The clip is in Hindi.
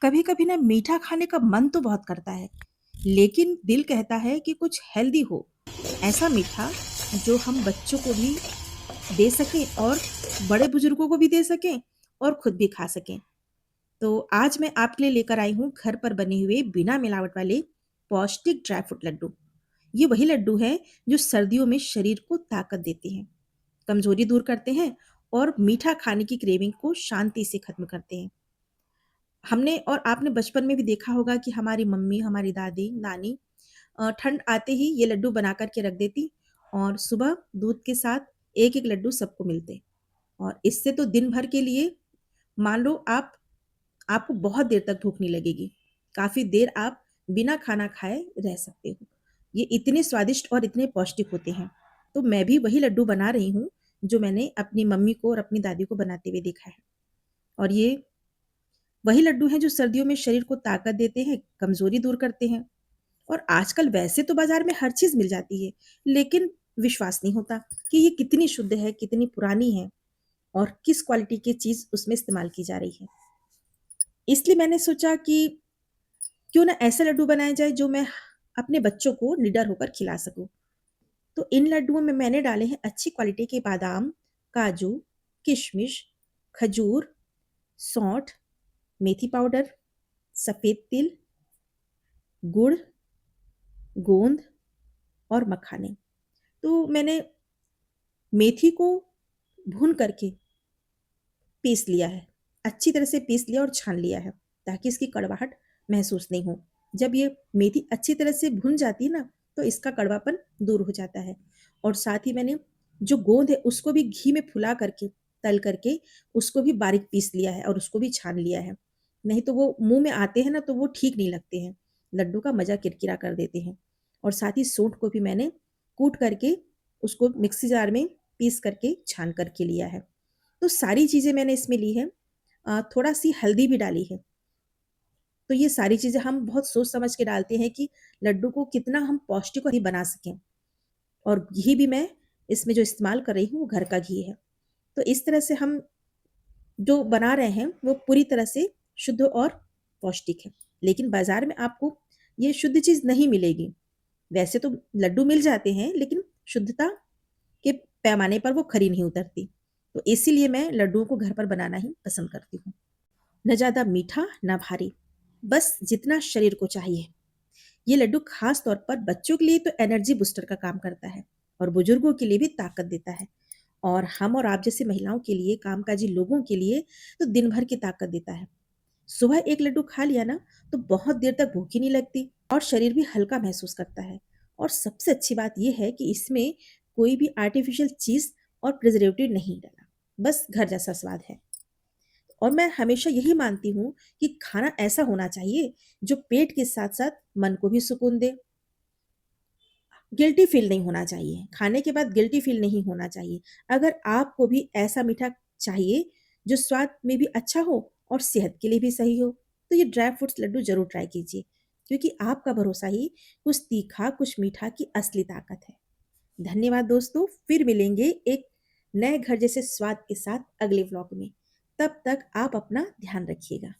कभी कभी ना मीठा खाने का मन तो बहुत करता है, लेकिन दिल कहता है कि कुछ हेल्दी हो। ऐसा मीठा जो हम बच्चों को भी दे सकें और बड़े बुजुर्गों को भी दे सकें और खुद भी खा सकें। तो आज मैं आपके लिए लेकर आई हूँ घर पर बने हुए बिना मिलावट वाले पौष्टिक ड्राई फ्रूट लड्डू। ये वही लड्डू हैं जो सर्दियों में शरीर को ताकत देते हैं, कमजोरी दूर करते हैं और मीठा खाने की क्रेविंग को शांति से खत्म करते हैं। हमने और आपने बचपन में भी देखा होगा कि हमारी मम्मी, हमारी दादी, नानी ठंड आते ही ये लड्डू बना कर के रख देती और सुबह दूध के साथ एक-एक लड्डू सबको मिलते। और इससे तो दिन भर के लिए मान लो आपको बहुत देर तक भूख नहीं लगेगी। काफ़ी देर आप बिना खाना खाए रह सकते हो। ये इतने स्वादिष्ट और इतने पौष्टिक होते हैं। तो मैं भी वही लड्डू बना रही हूँ, जो मैंने अपनी मम्मी को और अपनी दादी को बनाते हुए देखा है। और ये वही लड्डू हैं जो सर्दियों में शरीर को ताकत देते हैं, कमज़ोरी दूर करते हैं। और आजकल वैसे तो बाज़ार में हर चीज़ मिल जाती है, लेकिन विश्वास नहीं होता कि ये कितनी शुद्ध है, कितनी पुरानी है और किस क्वालिटी की चीज़ उसमें इस्तेमाल की जा रही है। इसलिए मैंने सोचा कि क्यों ना ऐसे लड्डू बनाए जाए जो मैं अपने बच्चों को निडर होकर खिला सकूं। तो इन लड्डुओं में मैंने डाले हैं अच्छी क्वालिटी के बादाम, काजू, किशमिश, खजूर, सौंठ, मेथी पाउडर, सफ़ेद तिल, गुड़, गोंद और मखाने। तो मैंने मेथी को भून करके पीस लिया है, अच्छी तरह से पीस लिया और छान लिया है, ताकि इसकी कड़वाहट महसूस नहीं हो। जब ये मेथी अच्छी तरह से भुन जाती है ना, तो इसका कड़वापन दूर हो जाता है। और साथ ही मैंने जो गोंद है उसको भी घी में फुला करके, तल करके उसको भी बारीक पीस लिया है और उसको भी छान लिया है। नहीं तो वो मुँह में आते हैं ना तो वो ठीक नहीं लगते हैं, लड्डू का मज़ा किरकिरा कर देते हैं। और साथ ही सूंठ को भी मैंने कूट करके उसको मिक्सी जार में पीस करके छान करके लिया है। तो सारी चीज़ें मैंने इसमें ली है। थोड़ा-सी हल्दी भी डाली है। तो ये सारी चीज़ें हम बहुत सोच समझ के डालते हैं कि लड्डू को कितना हम पौष्टिक ही बना सकें। और घी भी मैं इसमें जो इस्तेमाल कर रही हूँ वो घर का घी है। तो इस तरह से हम जो बना रहे हैं वो पूरी तरह से शुद्ध और पौष्टिक है। लेकिन बाज़ार में आपको ये शुद्ध चीज़ नहीं मिलेगी। वैसे तो लड्डू मिल जाते हैं, लेकिन शुद्धता के पैमाने पर वो खरी नहीं उतरती। तो इसीलिए मैं लड्डुओं को घर पर बनाना ही पसंद करती हूँ। न ज़्यादा मीठा, न भारी, बस जितना शरीर को चाहिए। ये लड्डू खास तौर पर बच्चों के लिए तो एनर्जी बूस्टर का काम करता है और बुजुर्गों के लिए भी ताकत देता है। और हम और आप जैसी महिलाओं के लिए, कामकाजी लोगों के लिए तो दिन भर की ताकत देता है। सुबह एक लड्डू खा लिया ना तो बहुत देर तक भूख ही नहीं लगती और शरीर भी हल्का महसूस करता है। और सबसे अच्छी बात यह है कि इसमें कोई भी आर्टिफिशियल चीज़ और प्रिजर्वेटिव नहीं डाला, बस घर जैसा स्वाद है। और मैं हमेशा यही मानती हूँ कि खाना ऐसा होना चाहिए जो पेट के साथ-साथ मन को भी सुकून दे। गिल्टी फ़ील नहीं होना चाहिए, खाने के बाद गिल्टी फ़ील नहीं होना चाहिए। अगर आपको भी ऐसा मीठा चाहिए जो स्वाद में भी अच्छा हो और सेहत के लिए भी सही हो, तो ये ड्राई फ्रूट्स लड्डू ज़रूर ट्राई कीजिए, क्योंकि आपका भरोसा ही कुछ तीखा, कुछ मीठा की असली ताकत है। धन्यवाद दोस्तों, फिर मिलेंगे एक नए घर जैसे स्वाद के साथ अगले व्लॉग में। तब तक आप अपना ध्यान रखिएगा।